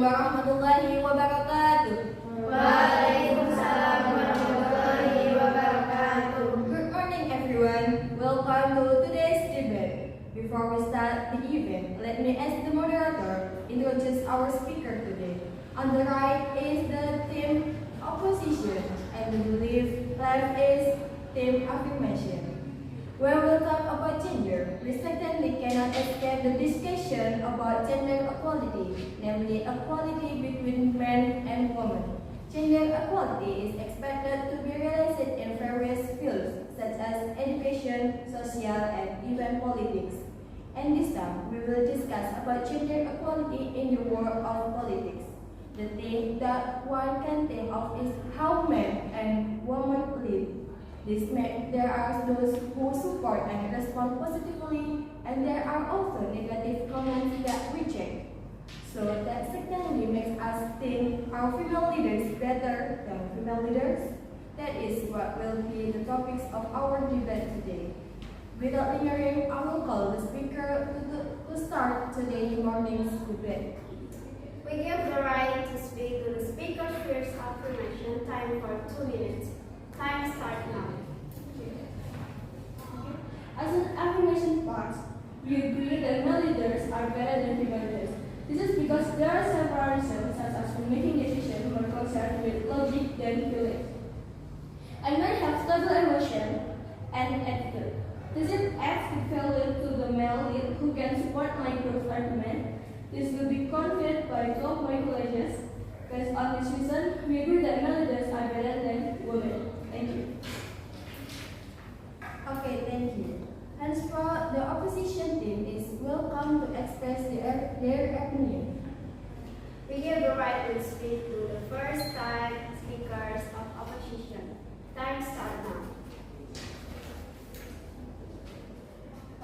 warahmatullahi wabarakatuh. Waalaikumsalam warahmatullahi wabarakatuh. Good morning, everyone. Welcome to today's debate. Before we start the event, let me ask the moderator introduce our speaker today. On the right is the team opposition, and the left is team affirmation. When we talk about gender, we certainly cannot escape the discussion about gender equality, namely equality between men and women. Gender equality is expected to be realized in various fields such as education, social, and even politics. And this time, we will discuss about gender equality in the world of politics. The thing that one can think of is how men and women live. This means there are those who support and respond positively, and there are also negative comments that reject. So that certainly makes us think, are female leaders better than female leaders? That is what will be the topics of our debate today. Without lingering, I will call the speaker to start today's morning's debate. We give the right to speak to the speaker's first affirmation. Time for 2 minutes. Time start now. As an affirmation part, we agree that male leaders are better than female leaders. This is because there are several reasons, such as making decisions more concerned with logic than feeling. And men have stable emotion and attitude. This adds the value to the male lead who can support my group's argument. This will be confirmed by 12 my colleges. Based on this reason, we agree that male leaders are better than women. Thank you. Okay, thank you. Henceforth, the opposition team is welcome to express their opinion. We give the right to speak to the first time speakers of opposition. Time start now.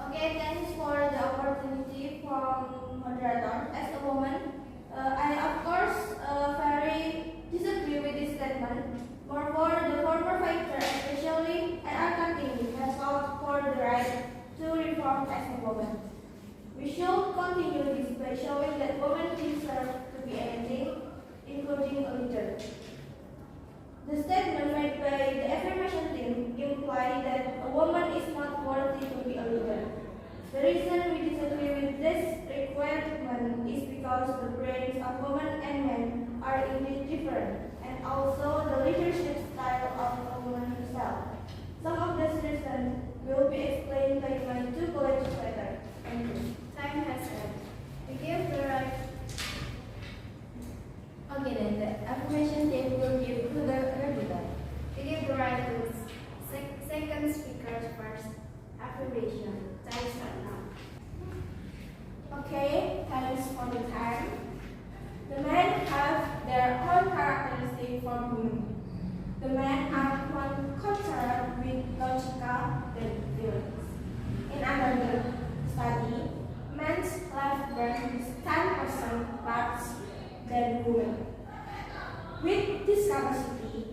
Okay, thanks for the opportunity from moderator. As a woman, I of course very disagree with this statement. Moreover, the former fighter, especially an academic, has fought for the right to reform as a woman. We should continue this by showing that women deserve to be anything, including a leader. The statement made by the affirmation team implies that a woman is not worthy to be a leader. The reason we disagree with this requirement is because the brains of women and men are indeed different, and also the leadership style of a woman herself. Some of these reasons will be explained by my two colleagues later. Thank you. Time has ended. We give the right. Okay, then the affirmation team will give to the rebuttal. We give the right to second speaker's first affirmation. Time start now. Okay, thanks for the time. The men have their own characteristics from women. The men are one cultural with logical feelings. In another study, men's left brain is 10% larger than women. With this capacity,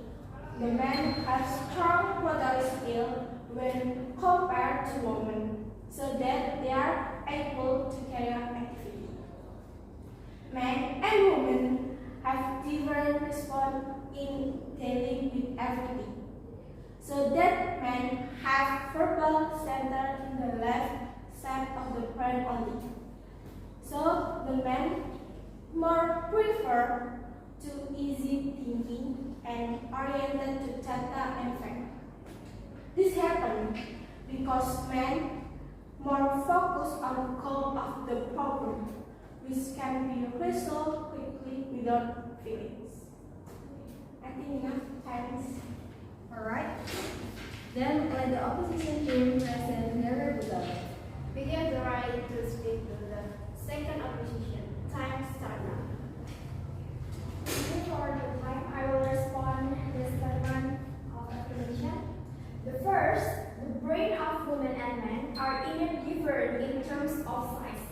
the men have strong motor skill when compared to women, so that they are able to carry out activity. Men and women have different response in dealing with everything, so that men have verbal center in the left side of the brain only. So the men more prefer to easy thinking and oriented to data and fact. This happens because men more focus on the goal of the problem, which can be resolved quickly without feelings. I think enough. Thanks. Alright. Then let the opposition team present their rebuttal. We give the right to speak to the second opposition. Time start now. For the time, I will respond the statement of affirmation. The first, the brain of women and men are even different in terms of size.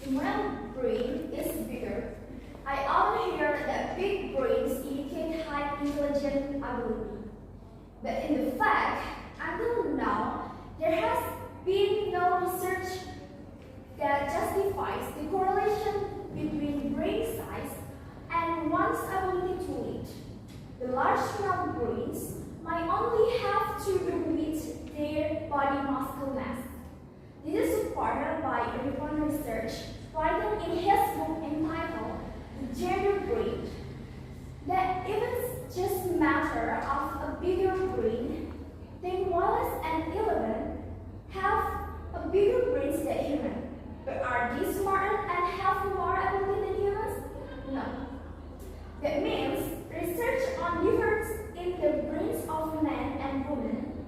The male brain is bigger. I often hear that big brains indicate high intelligent ability. But in the fact, until now, there has been no research that justifies the correlation between brain size one's ability to lead. The large male brains might only have to do with their body muscle mass. This is supported by recent research written in his book entitled The Gender Brain, that if it's just a matter of a bigger brain, then Wallace and Eleven have a bigger brains than humans. But are they smarter and have more ability than humans? No. That means research on difference in the brains of men and women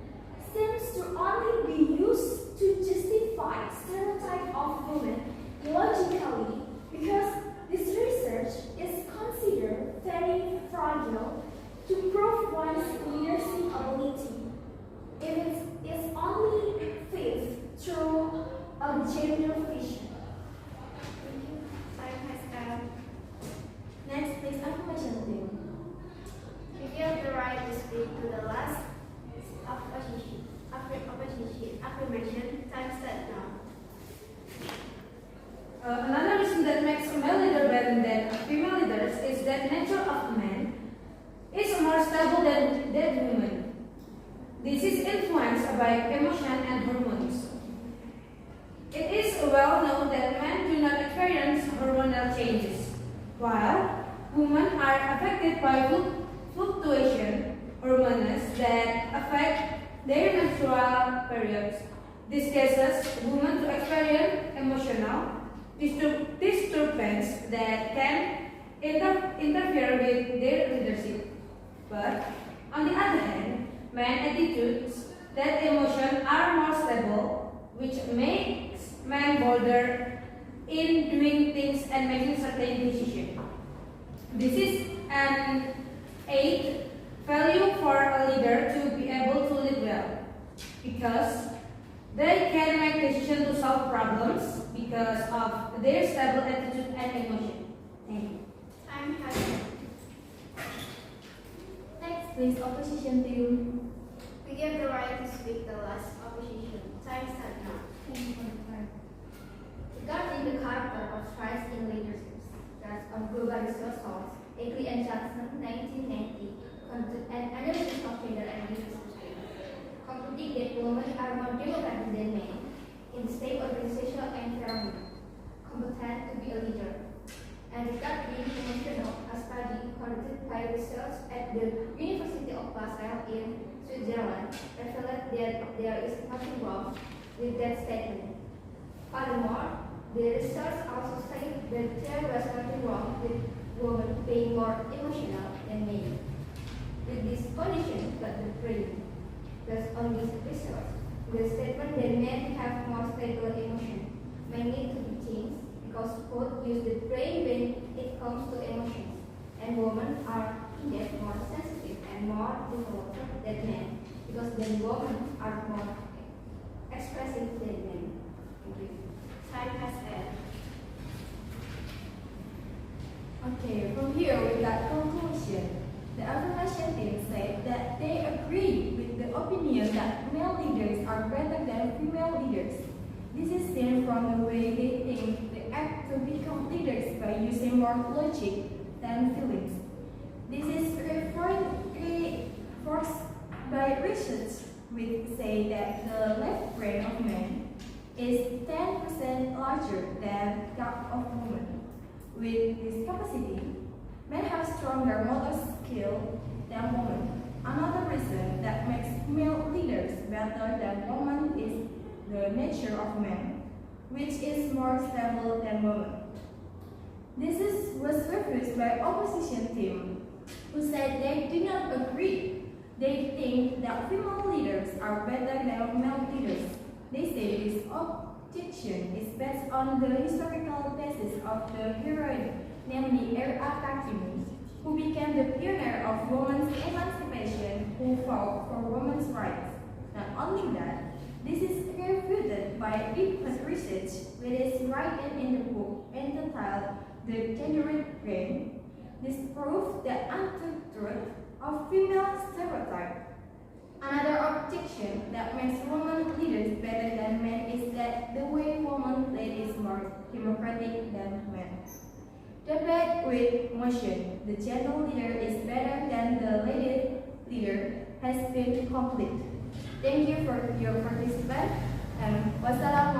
seems to only be used to justify stereotype of women logically, because this research is considered very fragile to prove one's leadership ability if it is only fixed through a gender vision. Thank you. Time has come. Next, please, affirmation team. We give the right to speak to the last affirmation. Time start now. Another reason that makes a male leader better than female leaders is that nature of a man is more stable than women. This is influenced by emotion and hormones. It is well known that men do not experience hormonal changes, while women are affected by fluctuation hormones that affect their menstrual periods. This causes women to experience emotional disturbance that can interfere with their leadership. But on the other hand, men attitudes that emotions are more stable, which makes men bolder in doing things and making certain decisions. This is an added value for a leader to be able to lead well, because they can make decisions to solve problems because of their stable attitude and emotion. Thank you. Time has come. Next, please, opposition team. We give the right to speak the last opposition. Time start now. Thank you for the time. Regarding the character of Christ in leadership, that's on global resource source, Eckley and Johnson, 1990, conducted an analysis of gender and leadership skills, concluding that women are more democratic than men in the state organizational environment, competent to be a leader. And regarding emotional, a study conducted by research at the University of Basel in Switzerland revealed that there is nothing wrong with that statement. Furthermore, the research also stated that there was nothing wrong with women being more emotional than men. With this condition, but the brain, based on this research, the statement that men have more stable emotion may need to be changed because both use the brain when it comes to emotions, and women are indeed more sensitive and more developed than men because then women are more expressive than men. Thank you. Time has ended. Okay, from here we got conclusion. The affirmation team said that they agree with the opinion that male leaders are better than female leaders. This is seen from the way they think they act to become leaders by using more logic than feelings. This is reinforced by research which say that the left brain of men is 10% larger than that of women. With this capacity, men have stronger motor skill than women. Another reason that makes male leaders better than women is the nature of men, which is more stable than women. Was refused by opposition team, who said they do not agree. They think that female leaders are better than male leaders. They say this objection is based on the historical basis of the heroine, namely Akakimi, who became the pioneer of women's emancipation, who fought for women's rights. Not only that, this is refuted by different research, which is written in the book entitled The Gender Brain. This proves the untruth of female stereotype. Another objection that makes women leaders better than men is that the way women lead is more democratic than men. Debate with motion. The gentle leader is better than the lady leader has been complete. Thank you for your participation and wassalamu